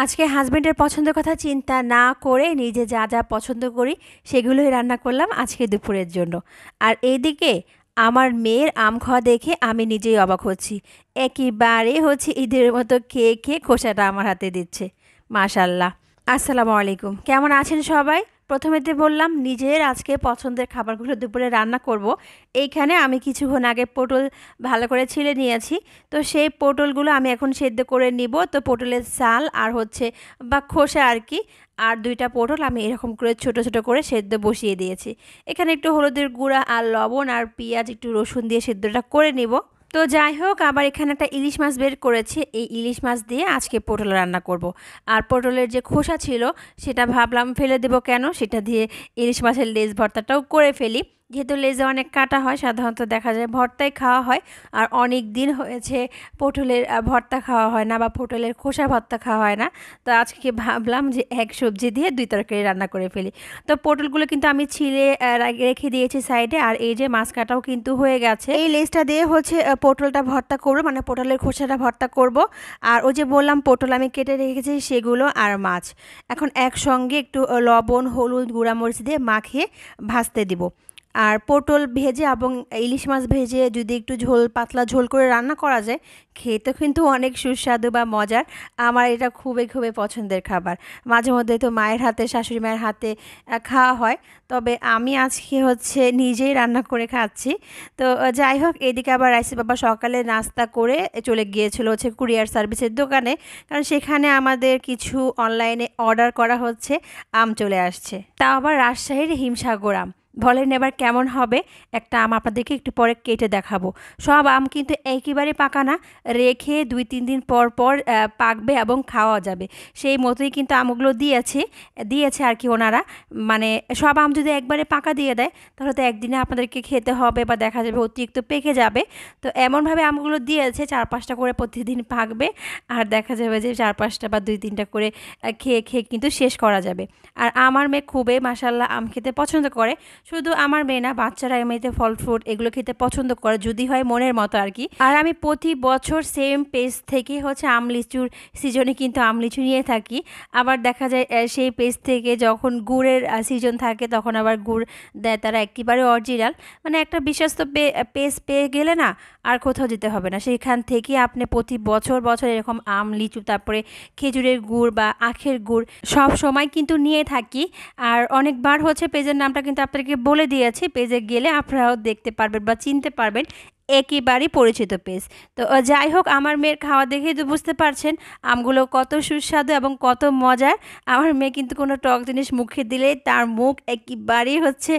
আজকে হাসব্যান্ডের পছন্দের কথা চিন্তা না করে নিজে যা যা পছন্দ করি সেগুলোই রান্না করলাম আজকে দুপুরের জন্য। আর এইদিকে আমার মেয়ের আম খাওয়া দেখে আমি নিজেই অবাক হচ্ছি। একেবারে হচ্ছে ঈদের মতো খেয়ে খেয়ে খোসাটা আমার হাতে দিচ্ছে। মাশাল্লাহ। আসসালামু আলাইকুম, কেমন আছেন সবাই? প্রথমেতে বললাম নিজের আজকে পছন্দের খাবারগুলো দুপুরে রান্না করব। এইখানে আমি কিছুক্ষণ আগে পটল ভালো করে ছিলে নিয়েছি। তো সেই পটলগুলো আমি এখন সেদ্ধ করে নিব। তো পটলের ছাল আর হচ্ছে বা খোসা আর কি, আর দুইটা পটল আমি এরকম করে ছোট ছোট করে সেদ্ধ বসিয়ে দিয়েছি। এখানে একটু হলুদের গুঁড়া আর লবণ আর পেঁয়াজ একটু রসুন দিয়ে সেদ্ধটা করে নিব। তো যাই হোক, আবার এখানে একটা ইলিশ মাছ বের করেছি, এই ইলিশ মাছ দিয়ে আজকে পটল রান্না করব। আর পটলের যে খোসা ছিল সেটা ভাবলাম ফেলে দেবো কেন, সেটা দিয়ে ইলিশ মাছের লেজ ভর্তাটাও করে ফেলি। যেহেতু লেজে অনেক কাটা হয়, সাধারণত দেখা যায় ভর্তাই খাওয়া হয়। আর অনেক দিন হয়েছে পটলের ভর্তা খাওয়া হয় না বা পটলের খোসা ভর্তা খাওয়া হয় না। তো আজকে ভাবলাম যে এক সবজি দিয়ে দুই তরকারি রান্না করে ফেলি। তো পটলগুলো কিন্তু আমি ছিলে রেখে দিয়েছি সাইডে। আর এই যে মাছ কাটাও কিন্তু হয়ে গেছে। এই লেজটা দিয়ে হচ্ছে পটলটা ভর্তা করবো, মানে পটলের খোসাটা ভর্তা করব। আর ওই যে বললাম পটল আমি কেটে রেখেছি সেগুলো আর মাছ এখন একসঙ্গে একটু লবণ হলুদ গুঁড়ামরিচ দিয়ে মাখিয়ে ভাজতে দিব। আর পটল ভেজে এবং ইলিশ মাছ ভেজে যদি একটু ঝোল পাতলা ঝোল করে রান্না করা যায়, খেতে কিন্তু অনেক সুস্বাদু বা মজার। আমার এটা খুবই খুবই পছন্দের খাবার। মাঝে মধ্যে তো মায়ের হাতে শাশুড়ি মায়ের হাতে খাওয়া হয়, তবে আমি আজকে হচ্ছে নিজেই রান্না করে খাচ্ছি। তো যাই হোক, এদিকে আবার রাইসি বাবা সকালে নাস্তা করে চলে গিয়েছিল হচ্ছে কুরিয়ার সার্ভিসের দোকানে, কারণ সেখানে আমাদের কিছু অনলাইনে অর্ডার করা হচ্ছে, আম চলে আসছে, তাও আবার রাজশাহীর হিমসাগর আম। বলেন এবার কেমন হবে? একটা আম আপনাদেরকে একটু পরে কেটে দেখাবো। সব আম কিন্তু একেবারে পাকা না, রেখে 2-3 দিন পর পর পাকবে এবং খাওয়া যাবে, সেই মতোই কিন্তু আমগুলো দিয়েছে আর কি ওনারা। মানে সব আম যদি একবারে পাকা দিয়ে দেয় তাহলে তো একদিনে আপনাদেরকে খেতে হবে বা দেখা যাবে অতিরিক্ত পেকে যাবে। তো এমনভাবে আমগুলো দিয়েছে 4-5টা করে প্রতিদিন পাকবে, আর দেখা যাবে যে 4-5টা বা 2-3টা করে খেয়ে খেয়ে কিন্তু শেষ করা যাবে। আর আমার মেয়ে খুবই মাশাল্লাহ আম খেতে পছন্দ করে। শুধু আমার মেয়ে না, বাচ্চারা এমনিতে ফল ফ্রুট এগুলো খেতে পছন্দ করে, যদি হয় মনের মতো আর কি। আর আমি প্রতি বছর সেম পেজ থেকে হচ্ছে আম লিচুর সিজনে কিন্তু আম লিচু নিয়ে থাকি। আবার দেখা যায় সেই পেজ থেকে যখন গুড়ের সিজন থাকে তখন আবার গুড় দেয় তারা, একেবারে অরিজিনাল। মানে একটা বিশ্বস্ত পেজ পেয়ে গেলে না আর কোথাও যেতে হবে না, সেখান থেকে আপনি প্রতি বছর বছর এরকম আম লিচু তারপরে খেজুরের গুড় বা আখের গুড় সব সময় কিন্তু নিয়ে থাকি। আর অনেকবার হচ্ছে পেজের নামটা কিন্তু আপনাদেরকে বলে দিয়েছি, পেজে গেলে আপনারাও দেখতে পারবেন বা চিনতে পারবেন, একেবারেই পরিচিত পেজ। তো যাই হোক, আমার মেয়ের খাওয়া দেখেই তো বুঝতে পারছেন আমগুলো কত সুস্বাদু এবং কত মজার। আমার মেয়ে কিন্তু কোনো টক জিনিস মুখে দিলেই তার মুখ একেবারেই হচ্ছে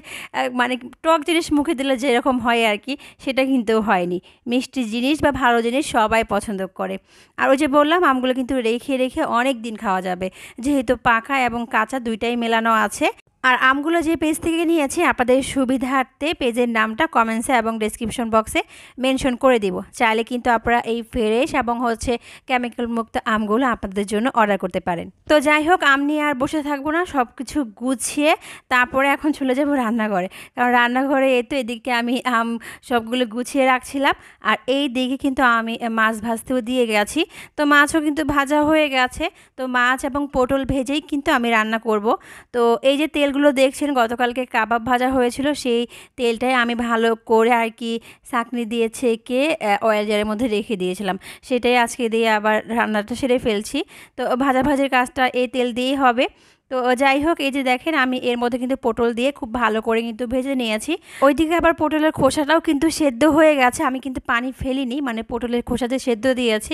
মানে টক জিনিস মুখে দিলে যেরকম হয় আর কি, সেটা কিন্তু হয়নি। মিষ্টি জিনিস বা ভালো জিনিস সবাই পছন্দ করে। আর ওই যে বললাম আমগুলো কিন্তু রেখে রেখে অনেক দিন খাওয়া যাবে, যেহেতু পাকা এবং কাঁচা দুইটাই মেলানো আছে। আর আমগুলো যে পেজ থেকে নিয়েছি আপনাদের সুবিধার্থে পেজের নামটা কমেন্টসে এবং ডেসক্রিপশন বক্সে মেনশন করে দিব, চাইলে কিন্তু আপনারা এই ফ্রেশ এবং হচ্ছে কেমিক্যাল মুক্ত আমগুলো আপনাদের জন্য অর্ডার করতে পারেন। তো যাই হোক, আম নিয়ে আর বসে থাকবো না, সব কিছু গুছিয়ে তারপরে এখন চলে যাবো রান্নাঘরে। কারণ রান্নাঘরে এই তো এদিকে আমি আম সবগুলো গুছিয়ে রাখছিলাম, আর এই দিকে কিন্তু আমি মাছ ভাজতেও দিয়ে গেছি। তো মাছও কিন্তু ভাজা হয়ে গেছে। তো মাছ এবং পটল ভেজেই কিন্তু আমি রান্না করব। তো এই যে তেলগুলো দেখছেন, গতকালকে কাবাব ভাজা হয়েছিল, সেই তেলটাই আমি ভালো করে আর কি ছাঁকনি দিয়ে ছেঁকে অয়েল জারের মধ্যে রেখে দিয়েছিলাম, সেটাই আজকে দিয়ে আবার রান্নাটা সেরে ফেলছি। তো ভাজাভাজির কাজটা এই তেল দিয়েই হবে। তো যাই হোক, এই যে দেখেন আমি এর মধ্যে কিন্তু পটল দিয়ে খুব ভালো করে কিন্তু ভেজে নিয়েছি। ওইদিকে আবার পটলের খোসাটাও কিন্তু সেদ্ধ হয়ে গেছে, আমি কিন্তু পানি ফেলিনি, মানে পটলের খোসাতে সেদ্ধ দিয়েছি,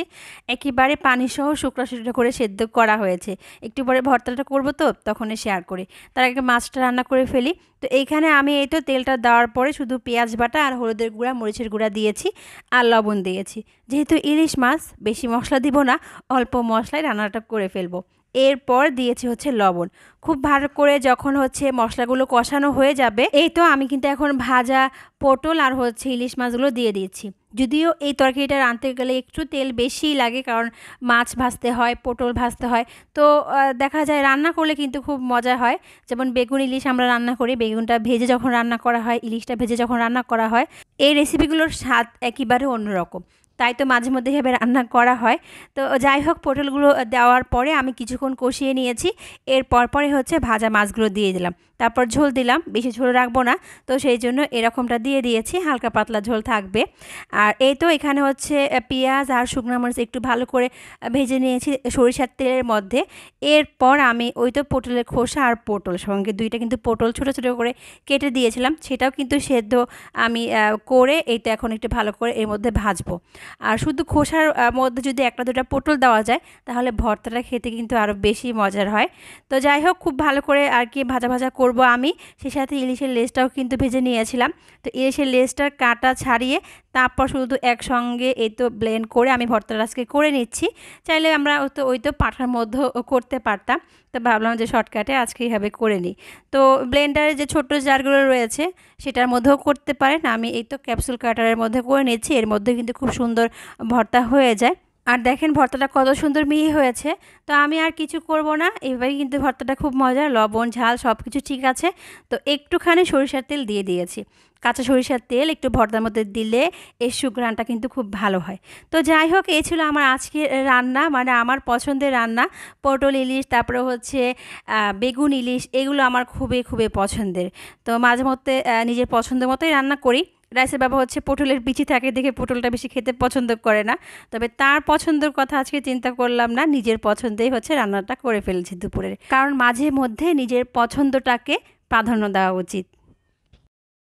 একেবারে পানি সহ শুকনো শুকনো করে সেদ্ধ করা হয়েছে। একটু পরে ভর্তাটা করব তো তখনই শেয়ার করি, তার আগে মাছটা রান্না করে ফেলি। তো এইখানে আমি এই তো তেলটা দেওয়ার পরে শুধু পেঁয়াজ বাটা আর হলুদের গুঁড়া মরিচের গুঁড়া দিয়েছি আর লবণ দিয়েছি। যেহেতু ইলিশ মাছ বেশি মশলা দিব না, অল্প মশলায় রান্নাটা করে ফেলবো। এরপর দিয়েছি হচ্ছে লবণ। খুব ভালো করে যখন হচ্ছে মশলাগুলো কষানো হয়ে যাবে, এই তো আমি কিন্তু এখন ভাজা পটল আর হচ্ছে ইলিশ মাছগুলো দিয়ে দিয়েছি। যদিও এই তরকারিটা রাঁধতে গেলে একটু তেল বেশিই লাগে, কারণ মাছ ভাজতে হয় পটল ভাজতে হয়। তো দেখা যায় রান্না করলে কিন্তু খুব মজা হয়। যেমন বেগুন ইলিশ আমরা রান্না করি, বেগুনটা ভেজে যখন রান্না করা হয়, ইলিশটা ভেজে যখন রান্না করা হয়, এই রেসিপিগুলোর স্বাদ একেবারে অন্যরকম। তাই তো মাঝে মধ্যে এভাবে রান্না করা হয়। তো যাই হোক, পটলগুলো দেওয়ার পরে আমি কিছুক্ষণ কষিয়ে নিয়েছি। এর পরে হচ্ছে ভাজা মাছগুলো দিয়ে দিলাম। তারপর ঝোল দিলাম, বেশি ঝোল রাখবো না, তো সেই জন্য এরকমটা দিয়ে দিয়েছি, হালকা পাতলা ঝোল থাকবে। আর এই তো এখানে হচ্ছে পেঁয়াজ আর শুকনো মরিচ একটু ভালো করে ভেজে নিয়েছি সরিষার তেলের মধ্যে। এরপর আমি ওই তো পটলের খোসা আর পটল সঙ্গে দুইটা কিন্তু পটল ছোটো ছোটো করে কেটে দিয়েছিলাম, সেটাও কিন্তু সেদ্ধ আমি করে এই তো এখন একটু ভালো করে এর মধ্যে ভাজবো। আর শুধু খোসার মধ্যে যদি একটা দুটা পটল দেওয়া যায় তাহলে ভর্তাটা খেতে কিন্তু আরও বেশি মজার হয়। তো যাই হোক, খুব ভালো করে আর কি ভাজা ভাজা করব আমি। সেই সাথে ইলিশের লেজটাও কিন্তু ভেজে নিয়েছিলাম। তো ইলিশের লেজটার কাঁটা ছাড়িয়ে তারপর শুধু একসঙ্গে এই তো ব্লেন্ড করে আমি ভর্তাটা আজকে করে নিচ্ছি। চাইলে আমরা ওই তো পাঠার মধ্যেও করতে পারতাম, তো ভাবলাম যে শর্টকাটে আজকে এইভাবে করে নিই। তো ব্লেন্ডারে যে ছোট্ট জারগুলো রয়েছে সেটার মধ্যেও করতে পারেন, আমি এই তো ক্যাপসুল কাটারের মধ্যে করে নিচ্ছি। এর মধ্যে কিন্তু খুব সুন্দর ভর্তা হয়ে যায়। আর দেখেন ভর্তাটা কত সুন্দর মিহি হয়েছে। তো আমি আর কিছু করব না, এভাবেই কিন্তু ভর্তাটা খুব মজার, লবণ ঝাল সব কিছু ঠিক আছে। তো একটুখানি সরিষার তেল দিয়ে দিয়েছি, কাঁচা সরিষার তেল একটু ভর্তার মধ্যে দিলে এর সুঘ্রাণটা কিন্তু খুব ভালো হয়। তো যাই হোক, এই ছিল আমার আজকের রান্না, মানে আমার পছন্দের রান্না। পটল ইলিশ, তারপরে হচ্ছে বেগুন ইলিশ, এগুলো আমার খুবই খুবই পছন্দের। তো মাঝে মধ্যে নিজের পছন্দের মতোই রান্না করি। রাইসের বাবা হচ্ছে পটলের বিচি থাকে দেখে পটলটা বেশি খেতে পছন্দ করে না, তবে তার পছন্দের কথা আজকে চিন্তা করলাম না, নিজের পছন্দেই হচ্ছে রান্নাটা করে ফেলেছি দুপুরের, কারণ মাঝে মধ্যে নিজের পছন্দটাকে প্রাধান্য দেওয়া উচিত।